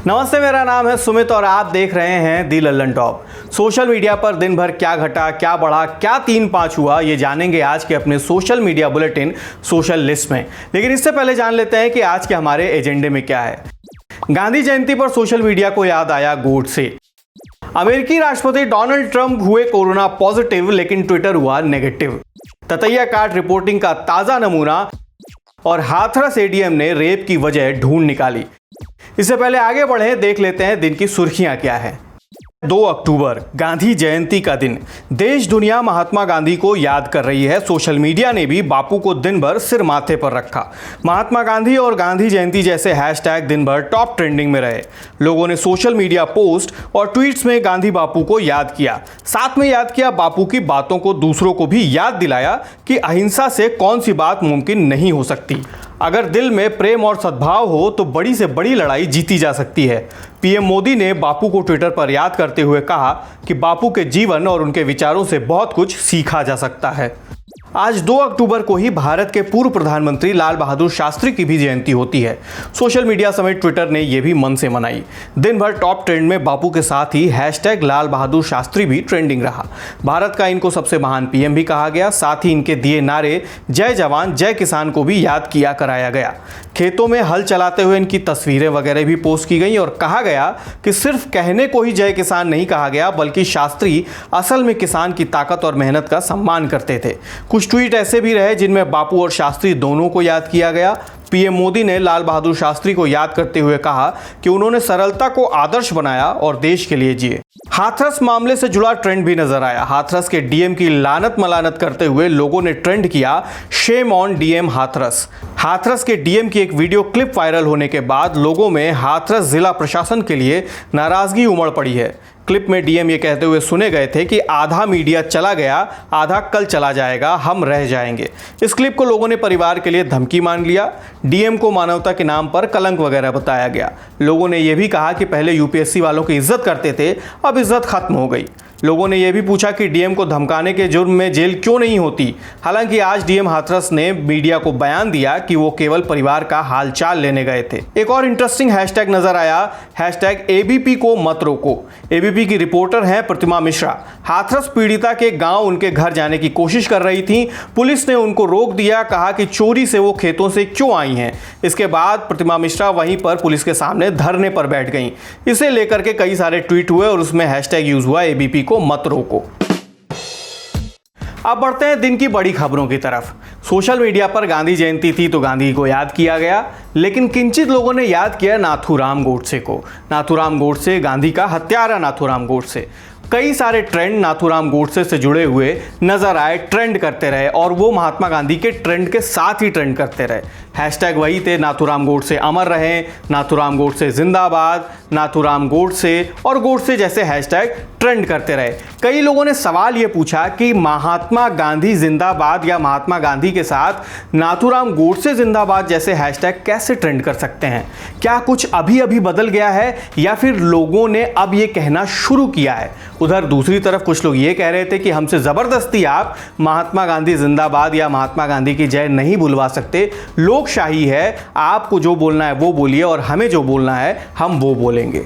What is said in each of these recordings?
नमस्ते, मेरा नाम है सुमित और आप देख रहे हैं दी लल्लन टॉप। सोशल मीडिया पर दिन भर क्या घटा, क्या बढ़ा, क्या 3-5 हुआ, ये जानेंगे आज के अपने social media bulletin social list में। लेकिन इससे पहले जान लेते हैं कि आज के हमारे एजेंडे में क्या है। गांधी जयंती पर सोशल मीडिया को याद आया गोडसे। अमेरिकी राष्ट्रपति डोनाल्ड ट्रंप हुए कोरोना पॉजिटिव, लेकिन ट्विटर हुआ नेगेटिव। ततैया काट रिपोर्टिंग का ताजा नमूना और हाथरस एडीएम ने रेप की वजह ढूंढ निकाली। इससे पहले आगे बढ़े, देख लेते हैं दिन की सुर्खियां क्या है। 2 अक्टूबर गांधी जयंती का दिन। देश दुनिया महात्मा गांधी को याद कर रही है। सोशल मीडिया ने भी बापू को दिन भर सिर माथे पर रखा। महात्मा गांधी और गांधी जयंती जैसे हैशटैग दिन भर टॉप ट्रेंडिंग में रहे। लोगों ने सोशल मीडिया पोस्ट और ट्वीट्स में गांधी बापू को याद किया। साथ में याद किया बापू की बातों को, दूसरों को भी याद दिलाया कि अहिंसा से कौन सी बात मुमकिन नहीं हो सकती। अगर दिल में प्रेम और सद्भाव हो तो बड़ी से बड़ी लड़ाई जीती जा सकती है। पीएम मोदी ने बापू को ट्विटर पर याद करते हुए कहा कि बापू के जीवन और उनके विचारों से बहुत कुछ सीखा जा सकता है। आज 2 अक्टूबर को ही भारत के पूर्व प्रधानमंत्री लाल बहादुर शास्त्री की भी जयंती होती है। सोशल मीडिया समेत ट्विटर ने यह भी मन से मनाई। दिन भर टॉप ट्रेंड में बापू के साथ ही हैशटैग लाल बहादुर शास्त्री भी ट्रेंडिंग रहा। भारत का इनको सबसे महान पीएम भी कहा गया। साथ ही इनके दिए नारे जय जवान जय किसान को भी याद किया कराया गया। खेतों में हल चलाते हुए इनकी तस्वीरें वगैरह भी पोस्ट की गई और कहा गया कि सिर्फ कहने को ही जय किसान नहीं कहा गया, बल्कि शास्त्री असल में किसान की ताकत और मेहनत का सम्मान करते थे। कुछ ट्वीट ऐसे भी रहे जिनमें बापू और शास्त्री दोनों को याद किया गया। पीएम मोदी ने लाल बहादुर शास्त्री को याद करते हुए कहा कि उन्होंने सरलता को आदर्श बनाया और देश के लिए जिए। हाथरस मामले से जुड़ा ट्रेंड भी नजर आया। हाथरस के डीएम की लानत मलानत करते हुए लोगों ने ट्रेंड किया shame on DM Hathras. Hathras के डीएम की एक वीडियो क्लिप वायरल होने के बाद लोगों में हाथरस जिला प्रशासन के लिए नाराजगी उमड़ पड़ी है। क्लिप में डीएम ये कहते हुए सुने गए थे कि आधा मीडिया चला गया, आधा कल चला जाएगा, हम रह जाएंगे। इस क्लिप को लोगों ने परिवार के लिए धमकी मान लिया। डीएम को मानवता के नाम पर कलंक वगैरह बताया गया। लोगों ने यह भी कहा कि पहले यूपीएससी वालों की इज्जत करते थे, अब इज्जत खत्म हो गई। लोगों ने यह भी पूछा कि डीएम को धमकाने के जुर्म में जेल क्यों नहीं होती। हालांकि आज डीएम हाथरस ने मीडिया को बयान दिया कि वो केवल परिवार का हालचाल लेने गए थे। एक और इंटरेस्टिंग हैशटैग नजर आया, हैशटैग एबीपी को मत रोको। एबीपी की रिपोर्टर हैं प्रतिमा मिश्रा। हाथरस पीड़िता के गांव उनके घर जाने की कोशिश कर रही थी। पुलिस ने उनको रोक दिया, कहा कि चोरी से वो खेतों से क्यों आई हैं। इसके बाद प्रतिमा मिश्रा वहीं पर पुलिस के सामने धरने पर बैठ गईं। इसे लेकर के कई सारे ट्वीट हुए और उसमें हैशटैग यूज हुआ एबीपी को मत रोको। अब बढ़ते हैं दिन की बड़ी खबरों की तरफ। सोशल मीडिया पर गांधी जयंती थी तो गांधी को याद किया गया, लेकिन किंचित लोगों ने याद किया नाथूराम गोडसे को। नाथूराम गोडसे, गांधी का हत्यारा नाथूराम गोडसे। कई सारे ट्रेंड नाथूराम गोडसे से जुड़े हुए नजर आए, ट्रेंड करते रहे और वो महात्मा गांधी के ट्रेंड के साथ ही ट्रेंड करते रहे। हैशटैग वही थे, नाथूराम गोडसे अमर रहे, नाथूराम गोडसे जिंदाबाद, नाथूराम गोडसे और गोडसे जैसे हैशटैग ट्रेंड करते रहे। कई लोगों ने सवाल ये पूछा कि महात्मा गांधी जिंदाबाद या महात्मा गांधी के साथ नाथूराम गोडसे जिंदाबाद जैसे हैशटैग कैसे ट्रेंड कर सकते हैं। क्या कुछ अभी अभी बदल गया है या फिर लोगों ने अब ये कहना शुरू किया है। उधर दूसरी तरफ कुछ लोग ये कह रहे थे कि हमसे जबरदस्ती आप महात्मा गांधी जिंदाबाद या महात्मा गांधी की जय नहीं बुलवा सकते। लोकशाही है, आपको जो बोलना है वो बोलिए और हमें जो बोलना है हम वो बोलेंगे।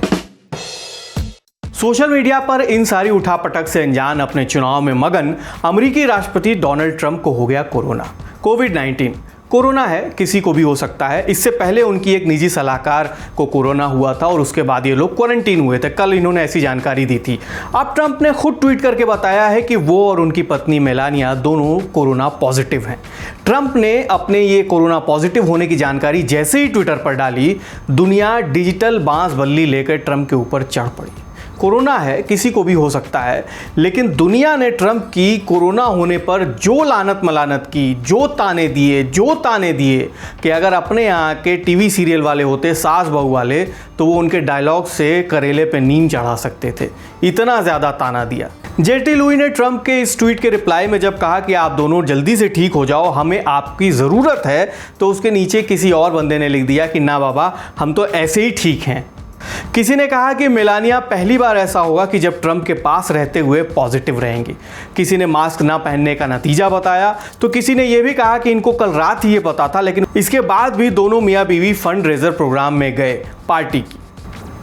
सोशल मीडिया पर इन सारी उठापटक से अनजान, अपने चुनाव में मगन अमेरिकी राष्ट्रपति डोनाल्ड ट्रंप को हो गया कोरोना। कोविड-19 कोरोना है, किसी को भी हो सकता है। इससे पहले उनकी एक निजी सलाहकार को कोरोना हुआ था और उसके बाद ये लोग क्वारंटीन हुए थे। कल इन्होंने ऐसी जानकारी दी थी। अब ट्रंप ने खुद ट्वीट करके बताया है कि वो और उनकी पत्नी मेलानिया दोनों कोरोना पॉजिटिव हैं। ट्रंप ने अपने ये कोरोना पॉजिटिव होने की जानकारी जैसे ही ट्विटर पर डाली, दुनिया डिजिटल बांस बल्ली लेकर ट्रंप के ऊपर चढ़ पड़ी। कोरोना है, किसी को भी हो सकता है, लेकिन दुनिया ने ट्रंप की कोरोना होने पर जो लानत मलानत की, जो ताने दिए कि अगर अपने यहाँ के टीवी सीरियल वाले होते, सास बहू वाले, तो वो उनके डायलॉग से करेले पे नीम चढ़ा सकते थे। इतना ज़्यादा ताना दिया। जेटी लुई ने ट्रंप के इस ट्वीट के रिप्लाई में जब कहा कि आप दोनों जल्दी से ठीक हो जाओ, हमें आपकी ज़रूरत है, तो उसके नीचे किसी और बंदे ने लिख दिया कि ना बाबा, हम तो ऐसे ही ठीक हैं। किसी ने कहा कि मेलानिया पहली बार ऐसा होगा कि जब ट्रंप के पास रहते हुए पॉजिटिव रहेंगी। किसी ने मास्क ना पहनने का नतीजा बताया, तो किसी ने यह भी कहा कि इनको कल रात ही ये पता था, लेकिन इसके बाद भी दोनों मियां बीवी फंड रेजर प्रोग्राम में गए पार्टी की।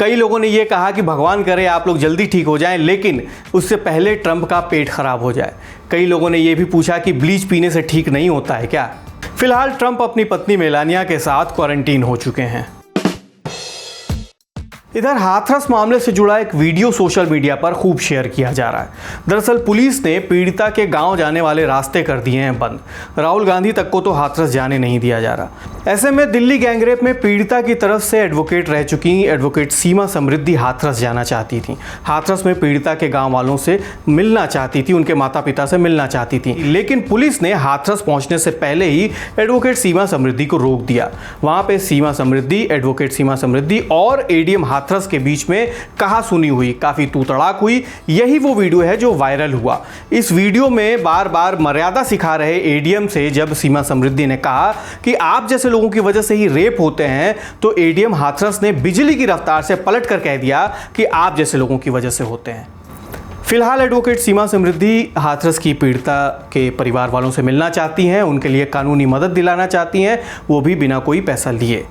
कई लोगों ने ये कहा कि भगवान करे आप लोग जल्दी ठीक हो जाएं, लेकिन उससे पहले ट्रंप का पेट खराब हो जाए। कई लोगों ने ये भी पूछा कि ब्लीच पीने से ठीक नहीं होता है क्या। फिलहाल ट्रंप अपनी पत्नी मेलानिया के साथ क्वारंटीन हो चुके हैं। इधर हाथरस मामले से जुड़ा एक वीडियो सोशल मीडिया पर खूब शेयर किया जा रहा है। दरअसल पुलिस ने पीड़िता के गांव जाने वाले रास्ते कर दिए हैं बंद। राहुल गांधी तक को तो हाथरस जाने नहीं दिया जा रहा। ऐसे में दिल्ली गैंगरेप में पीड़िता की तरफ से एडवोकेट रह चुकी एडवोकेट सीमा समृद्धि हाथरस जाना चाहती थी। हाथरस में पीड़िता के गाँव वालों से मिलना चाहती थी, उनके माता पिता से मिलना चाहती थी, लेकिन पुलिस ने हाथरस पहुंचने से पहले ही एडवोकेट सीमा समृद्धि को रोक दिया। वहां पे सीमा समृद्धि, एडवोकेट सीमा समृद्धि और एडीएम हाथरस के बीच में कहा सुनी हुई, काफी तू तड़ाक हुई। यही वो वीडियो है जो वायरल हुआ। इस वीडियो में बार बार मर्यादा सिखा रहे एडीएम से जब सीमा समृद्धि ने कहा कि आप जैसे लोगों की वजह से ही रेप होते हैं, तो एडीएम हाथरस ने बिजली की रफ्तार से पलट कर कह दिया कि आप जैसे लोगों की वजह से होते हैं। फिलहाल एडवोकेट सीमा समृद्धि हाथरस की पीड़िता के परिवार वालों से मिलना चाहती हैं, उनके लिए कानूनी मदद दिलाना चाहती हैं, वो भी बिना कोई पैसा लिए।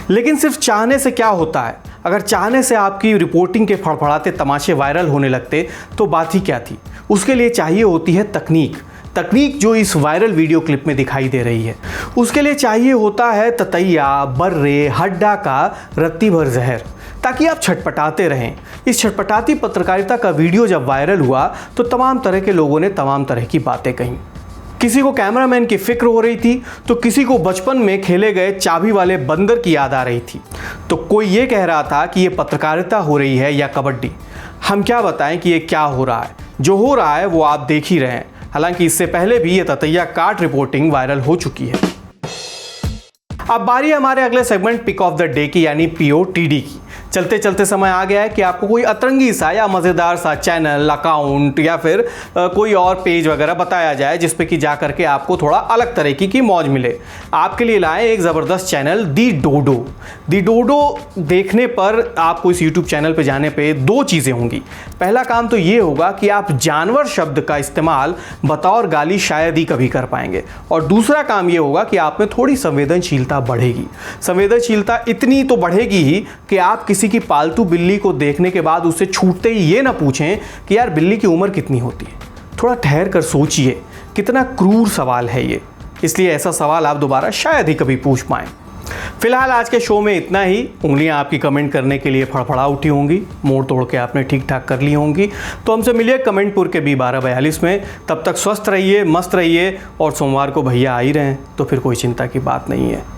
लेकिन सिर्फ चाहने से क्या होता है? अगर चाहने से आपकी रिपोर्टिंग के फड़फड़ाते तमाशे वायरल होने लगते तो बात ही क्या थी। उसके लिए चाहिए होती है तकनीक जो इस वायरल वीडियो क्लिप में दिखाई दे रही है। उसके लिए चाहिए होता है ततैया, बर्रे, हड्डा का रत्ती भर जहर, ताकि आप छटपटाते रहें। इस छटपटाती पत्रकारिता का वीडियो जब वायरल हुआ तो तमाम तरह के लोगों ने तमाम तरह की बातें कहीं। किसी को कैमरामैन की फिक्र हो रही थी, तो किसी को बचपन में खेले गए चाबी वाले बंदर की याद आ रही थी, तो कोई ये कह रहा था कि ये पत्रकारिता हो रही है या कबड्डी। हम क्या बताएं कि ये क्या हो रहा है। जो हो रहा है वो आप देख ही रहे हैं। हालांकि इससे पहले भी ये ततैया काट रिपोर्टिंग वायरल हो चुकी है। अब बारी हमारे अगले segment pick of the day की, यानी POTD की। चलते चलते समय आ गया है कि आपको कोई अतरंगी सा या मज़ेदार सा चैनल, अकाउंट या फिर कोई और पेज वगैरह बताया जाए जिस पे कि जा करके आपको थोड़ा अलग तरीके की मौज मिले। आपके लिए लाए एक ज़बरदस्त चैनल दी डोडो। दी डोडो देखने पर आपको इस यूट्यूब चैनल पे जाने पे दो चीज़ें होंगी। पहला काम तो ये होगा कि आप जानवर शब्द का इस्तेमाल बतौर गाली शायद ही कभी कर पाएंगे, और दूसरा काम ये होगा कि आप में थोड़ी संवेदनशीलता बढ़ेगी। संवेदनशीलता इतनी तो बढ़ेगी ही कि आप किसी की पालतू बिल्ली को देखने के बाद उससे छूटते ही ये ना पूछें कि यार बिल्ली की उम्र कितनी होती है। थोड़ा ठहर कर सोचिए, कितना क्रूर सवाल है ये। इसलिए ऐसा सवाल आप दोबारा शायद ही कभी पूछ पाएं। फिलहाल आज के शो में इतना ही। उंगलियां आपकी कमेंट करने के लिए फड़फड़ा उठी होंगी, मोड़ तोड़ के आपने ठीक ठाक कर ली होंगी। तो हमसे मिलिए कमेंटपुर के B1242 में। तब तक स्वस्थ रहिए, मस्त रहिए, और सोमवार को भैया आ ही रहे हैं तो फिर कोई चिंता की बात नहीं है।